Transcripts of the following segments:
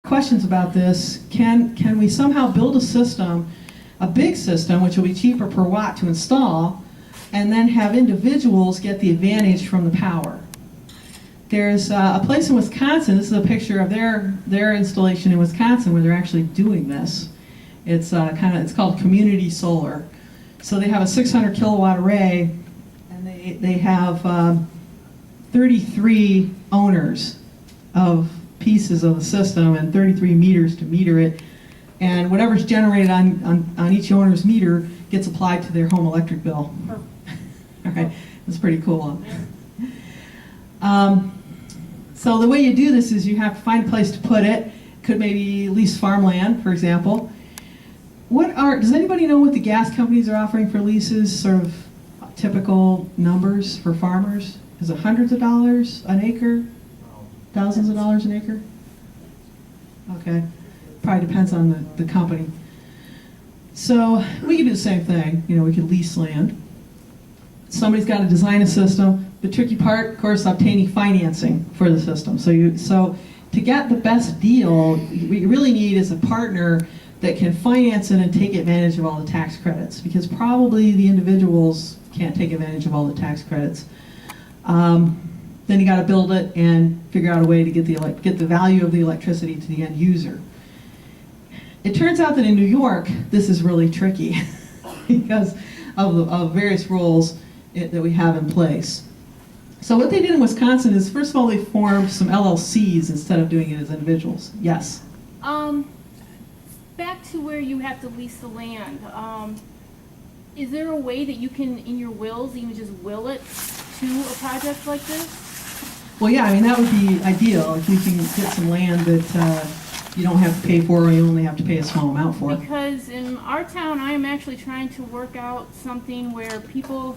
questions about this. Can we somehow build a system, a big system, which will be cheaper per watt to install, and then have individuals get the advantage from the power? There's a place in Wisconsin, this is a picture of their installation in Wisconsin where they're actually doing this. It's it's called community solar. So they have a 600 kilowatt array, and they have 33 owners of pieces of the system and 33 meters to meter it. And whatever's generated on each owner's meter gets applied to their home electric bill. Oh. All right, that's pretty cool. So the way you do this is you have to find a place to put it. Could maybe lease farmland, for example. Does anybody know what the gas companies are offering for leases, sort of typical numbers for farmers? Is it hundreds of dollars an acre? Thousands of dollars an acre? Okay, probably depends on the company. So we could do the same thing. You know, we could lease land. Somebody's got to design a system. The tricky part, of course, obtaining financing for the system. So to get the best deal, what you really need is a partner that can finance it and take advantage of all the tax credits, because probably the individuals can't take advantage of all the tax credits. Then you got to build it and figure out a way to get the value of the electricity to the end user. It turns out that in New York, this is really tricky because of various rules that we have in place. So what they did in Wisconsin is, first of all, they formed some LLCs instead of doing it as individuals. Yes? Back to where you have to lease the land. Is there a way that you can, in your wills, even just will it to a project like this? Well, yeah, I mean, that would be ideal if you can get some land that you don't have to pay for, or you only have to pay a small amount for. Because in our town, I am actually trying to work out something where people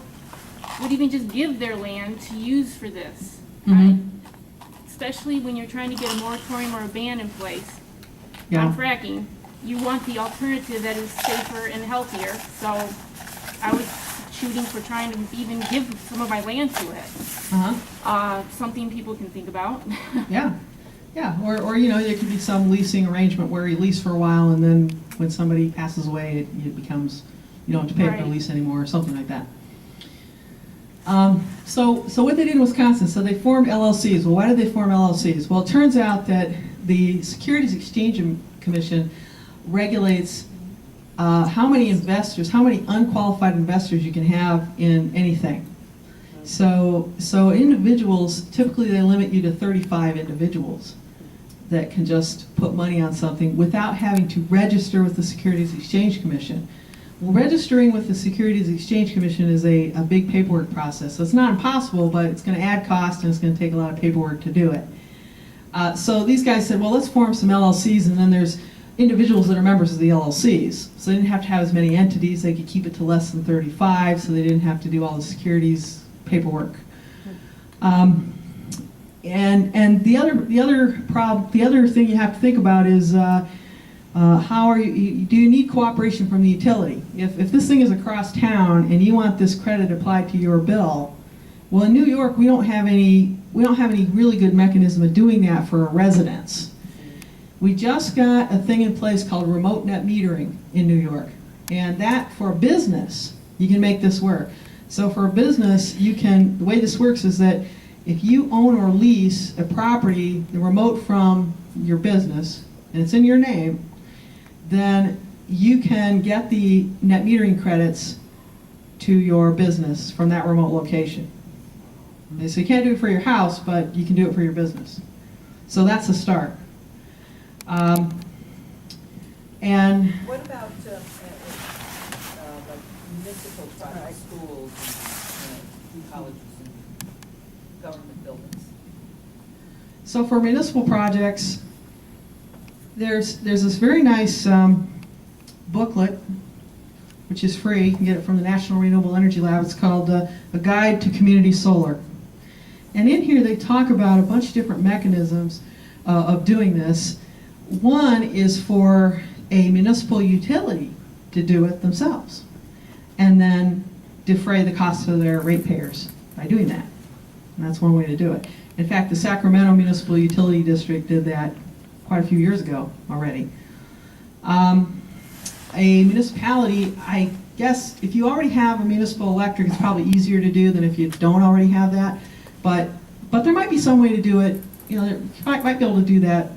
would even just give their land to use for this. Mm-hmm. Especially when you're trying to get a moratorium or a ban in place Yeah. on fracking. You want the alternative that is safer and healthier. So I was shooting for trying to even give some of my land to it. Uh-huh. Something people can think about. Yeah. Yeah, or you know, there could be some leasing arrangement where you lease for a while, and then when somebody passes away, it becomes, you don't have to pay for the Right. lease anymore, or something like that. So what they did in Wisconsin, so they formed LLCs. Well, why did they form LLCs? Well, it turns out that the Securities Exchange Commission regulates how many investors, how many unqualified investors you can have in anything. So individuals, typically they limit you to 35 individuals that can just put money on something without having to register with the Securities Exchange Commission. Well, registering with the Securities Exchange Commission is a big paperwork process. So it's not impossible, but it's going to add cost and it's going to take a lot of paperwork to do it. So these guys said, well, let's form some LLCs, and then there's individuals that are members of the LLCs. So they didn't have to have as many entities. They could keep it to less than 35, so they didn't have to do all the securities paperwork. And the other thing you have to think about is how do you need cooperation from the utility? If this thing is across town and you want this credit applied to your bill, well, in New York we don't have any really good mechanism of doing that for residents. We just got a thing in place called remote net metering in New York, and that for a business you can make this work. So for a business, the way this works is that if you own or lease a property, the remote from your business, and it's in your name, then you can get the net metering credits to your business from that remote location. Okay, so you can't do it for your house, but you can do it for your business. So that's a start. And what about like municipal projects, schools, and colleges and government buildings? so for municipal projects, there's this very nice booklet, which is free. You can get it from the National Renewable Energy Lab. It's called A Guide to Community Solar. And in here they talk about a bunch of different mechanisms of doing this. One is for a municipal utility to do it themselves and then defray the costs of their ratepayers by doing that. And that's one way to do it. In fact, the Sacramento Municipal Utility District did that quite a few years ago already. A municipality, I guess, if you already have a municipal electric, it's probably easier to do than if you don't already have that. But there might be some way to do it. You know, you might be able to do that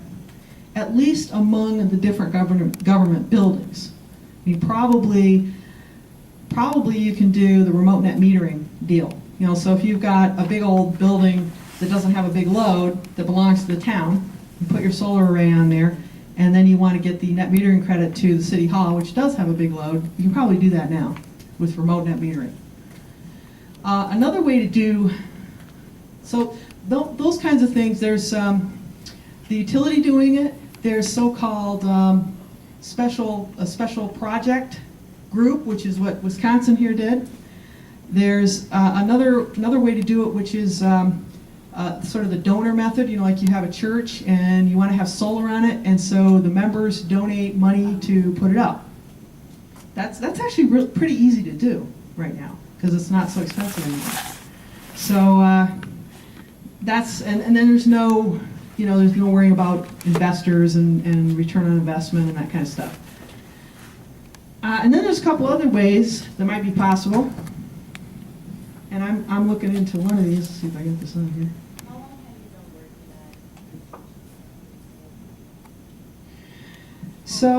at least among the different government buildings. I mean, probably you can do the remote net metering deal. You know, so if you've got a big old building that doesn't have a big load that belongs to the town, you put your solar array on there, and then you want to get the net metering credit to the city hall, which does have a big load, you can probably do that now with remote net metering. Another way to do, so those kinds of things, there's the utility doing it, there's so-called a special project group, which is what Wisconsin here did. There's another way to do it, which is sort of the donor method. You know, like you have a church and you want to have solar on it, and so the members donate money to put it up. That's actually pretty easy to do right now because it's not so expensive anymore. So that's and then there's no worrying about investors and return on investment and that kind of stuff. And then there's a couple other ways that might be possible. And I'm looking into one of these. Let's see if I get this on here. How long have you been working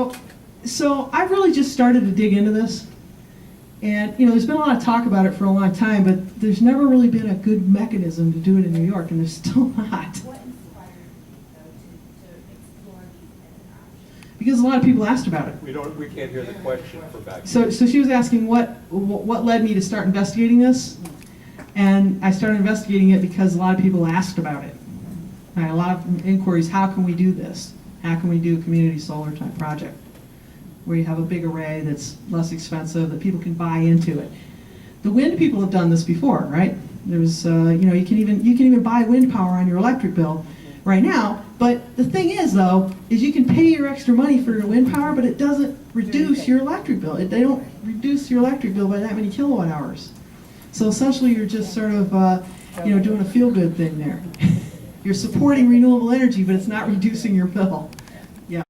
on it? So I've really just started to dig into this. And, you know, there's been a lot of talk about it for a long time, but there's never really been a good mechanism to do it in New York, and there's still not. What inspired you, though, to explore these different options? Because a lot of people asked about it. We can't hear the question for back. So she was asking what led me to start investigating this, and I started investigating it because a lot of people asked about it. I had a lot of inquiries. How can we do this? How can we do a community solar type project where you have a big array that's less expensive that people can buy into it? The wind people have done this before, right? There's you can even buy wind power on your electric bill right now. But the thing is, though, is you can pay your extra money for your wind power, but it doesn't reduce your electric bill. They don't reduce your electric bill by that many kilowatt hours. So essentially, you're just sort of, doing a feel-good thing there. You're supporting renewable energy, but it's not reducing your bill.